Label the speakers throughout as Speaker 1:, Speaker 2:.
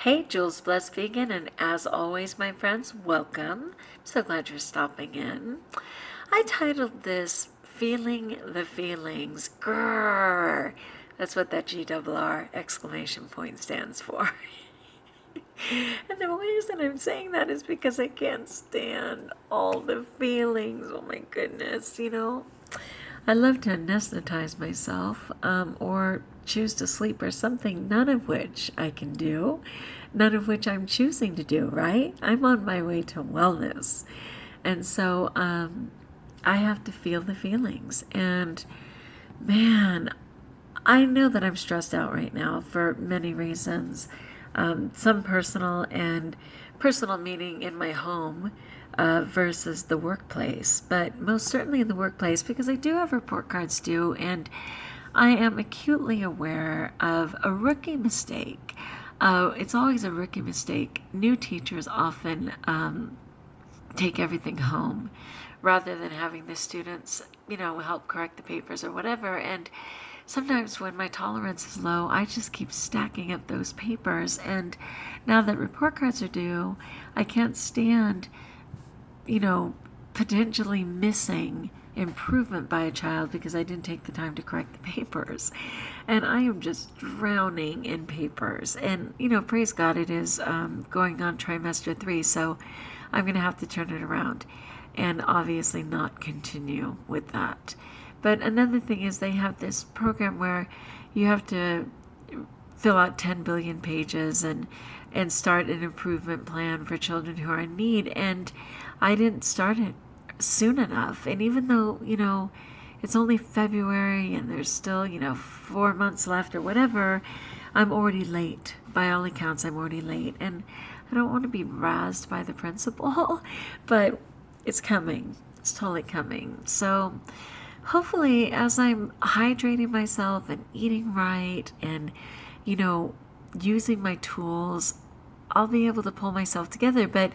Speaker 1: Hey, Jules Blessed Vegan, and as always, my friends, welcome. So glad you're stopping in. I titled this Feeling the Feelings. Grrr. That's what that GRR exclamation point stands for. And the reason I'm saying that is because I can't stand all the feelings. Oh my goodness, I love to anesthetize myself or choose to sleep or something, none of which I can do, none of which I'm choosing to do, right? I'm on my way to wellness. And so I have to feel the feelings. And man, I know that I'm stressed out right now for many reasons. Some personal meaning in my home versus the workplace, but most certainly in the workplace because I do have report cards due, and I am acutely aware of a rookie mistake. It's always a rookie mistake. New teachers often take everything home rather than having the students, help correct the papers or whatever. And sometimes when my tolerance is low, I just keep stacking up those papers. And now that report cards are due, I can't stand, potentially missing improvement by a child because I didn't take the time to correct the papers. And I am just drowning in papers. And, praise God, it is going on trimester 3, so I'm going to have to turn it around and obviously not continue with that. But another thing is they have this program where you have to fill out 10 billion pages and start an improvement plan for children who are in need. And I didn't start it soon enough. And even though, it's only February and there's still, 4 months left or whatever, I'm already late. By all accounts, I'm already late. And I don't want to be razzed by the principal, but it's coming. It's totally coming. So hopefully, as I'm hydrating myself and eating right and, using my tools, I'll be able to pull myself together. But,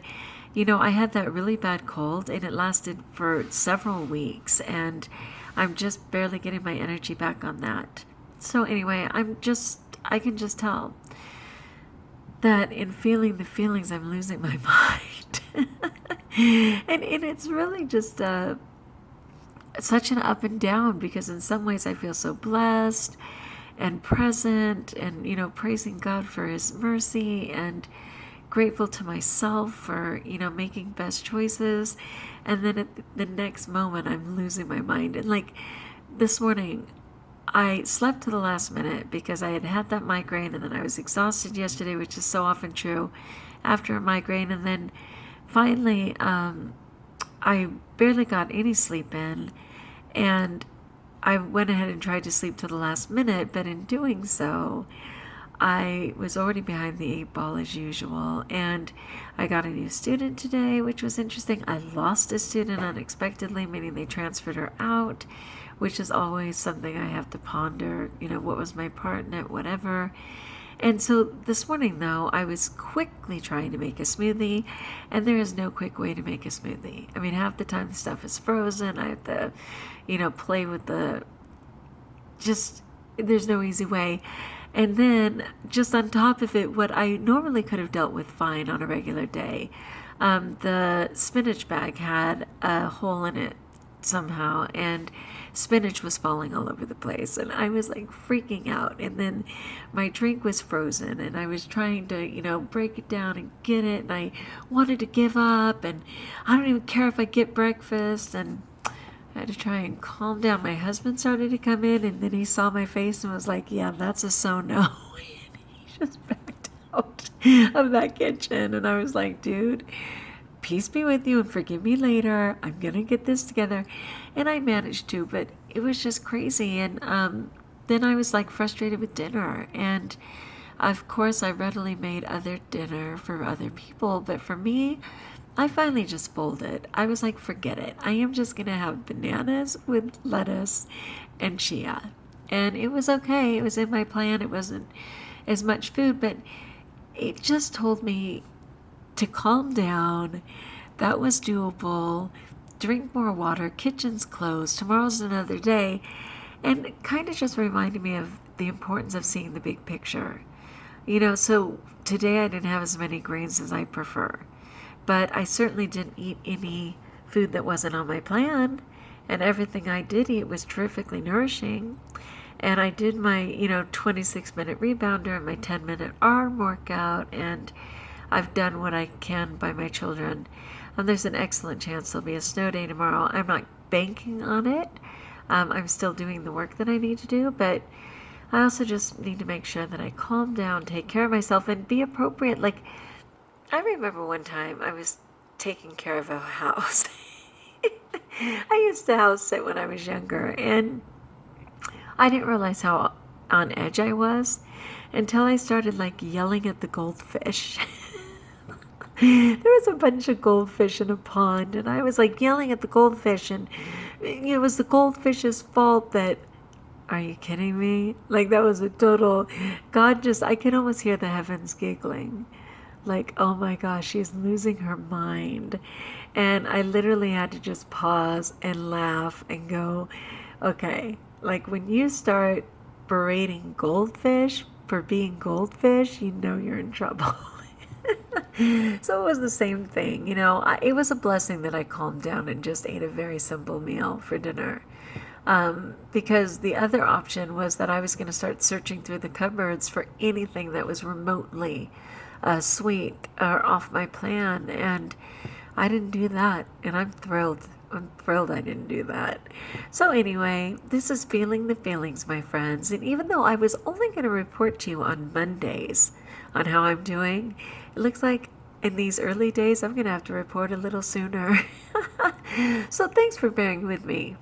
Speaker 1: I had that really bad cold and it lasted for several weeks, and I'm just barely getting my energy back on that. So anyway, I can just tell that in feeling the feelings, I'm losing my mind. and it's really just such an up and down, because in some ways I feel so blessed and present and, praising God for his mercy and grateful to myself for, making best choices. And then at the next moment, I'm losing my mind. And like this morning, I slept to the last minute because I had that migraine, and then I was exhausted yesterday, which is so often true after a migraine. And then finally, I barely got any sleep in, and I went ahead and tried to sleep to the last minute, but in doing so, I was already behind the 8 ball as usual, and I got a new student today, which was interesting. I lost a student unexpectedly, meaning they transferred her out, which is always something I have to ponder, what was my part in it, whatever. And so this morning, though, I was quickly trying to make a smoothie, and there is no quick way to make a smoothie. I mean, half the time the stuff is frozen. I have to, play with there's no easy way. And then just on top of it, what I normally could have dealt with fine on a regular day, the spinach bag had a hole in it somehow, and spinach was falling all over the place, and I was like freaking out. And then my drink was frozen, and I was trying to break it down and get it, and I wanted to give up, and I don't even care if I get breakfast. And I had to try and calm down. My husband started to come in, and then he saw my face and was like, yeah, that's a so no. And he just backed out of that kitchen. And I was like, dude, peace be with you and forgive me later. I'm going to get this together. And I managed to, but it was just crazy. And then I was like frustrated with dinner. And of course, I readily made other dinner for other people. But for me, I finally just folded. I was like, forget it. I am just going to have bananas with lettuce and chia. And it was okay. It was in my plan. It wasn't as much food, but it just told me to calm down. That was doable. Drink more water. Kitchen's closed. Tomorrow's another day. And it kind of just reminded me of the importance of seeing the big picture. So today I didn't have as many greens as I prefer, but I certainly didn't eat any food that wasn't on my plan, and everything I did eat was terrifically nourishing. And I did my, 26-minute rebounder and my 10-minute arm workout, and I've done what I can by my children. There's an excellent chance there'll be a snow day tomorrow. I'm not banking on it. I'm still doing the work that I need to do, but I also just need to make sure that I calm down, take care of myself, and be appropriate. Like, I remember one time I was taking care of a house. I used to house sit when I was younger, and I didn't realize how on edge I was until I started like yelling at the goldfish. There was a bunch of goldfish in a pond, and I was like yelling at the goldfish, and it was the goldfish's fault that. Are you kidding me? Like, that was a total. I can almost hear the heavens giggling. Like, oh my gosh, she's losing her mind. And I literally had to just pause and laugh and go, okay, like when you start berating goldfish for being goldfish, you're in trouble. So it was the same thing, it was a blessing that I calmed down and just ate a very simple meal for dinner. Because the other option was that I was going to start searching through the cupboards for anything that was remotely sweet or off my plan, and I didn't do that, and I'm thrilled. I'm thrilled I didn't do that. So anyway, this is Feeling the Feelings, my friends, and even though I was only going to report to you on Mondays on how I'm doing, it looks like in these early days I'm going to have to report a little sooner. So thanks for bearing with me.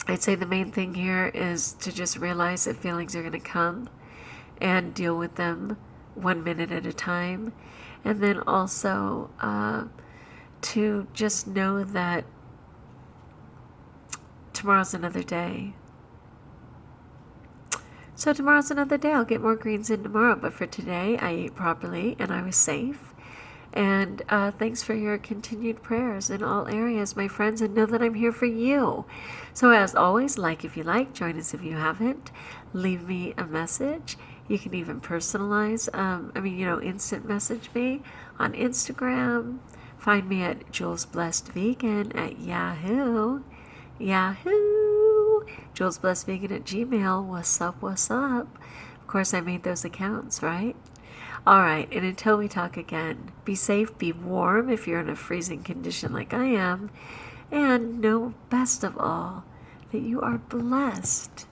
Speaker 1: I'd say the main thing here is to just realize that feelings are going to come and deal with them 1 minute at a time. And then also to just know that tomorrow's another day. So tomorrow's another day. I'll get more greens in tomorrow. But for today, I ate properly and I was safe. And thanks for your continued prayers in all areas, my friends, and know that I'm here for you. So as always, like if you like, join us if you haven't. Leave me a message. You can even personalize, instant message me on Instagram. Find me at Jules Blessed Vegan at Yahoo. Jules Blessed Vegan at Gmail. What's up? Of course, I made those accounts, right? All right, and until we talk again, be safe, be warm if you're in a freezing condition like I am, and know best of all that you are blessed.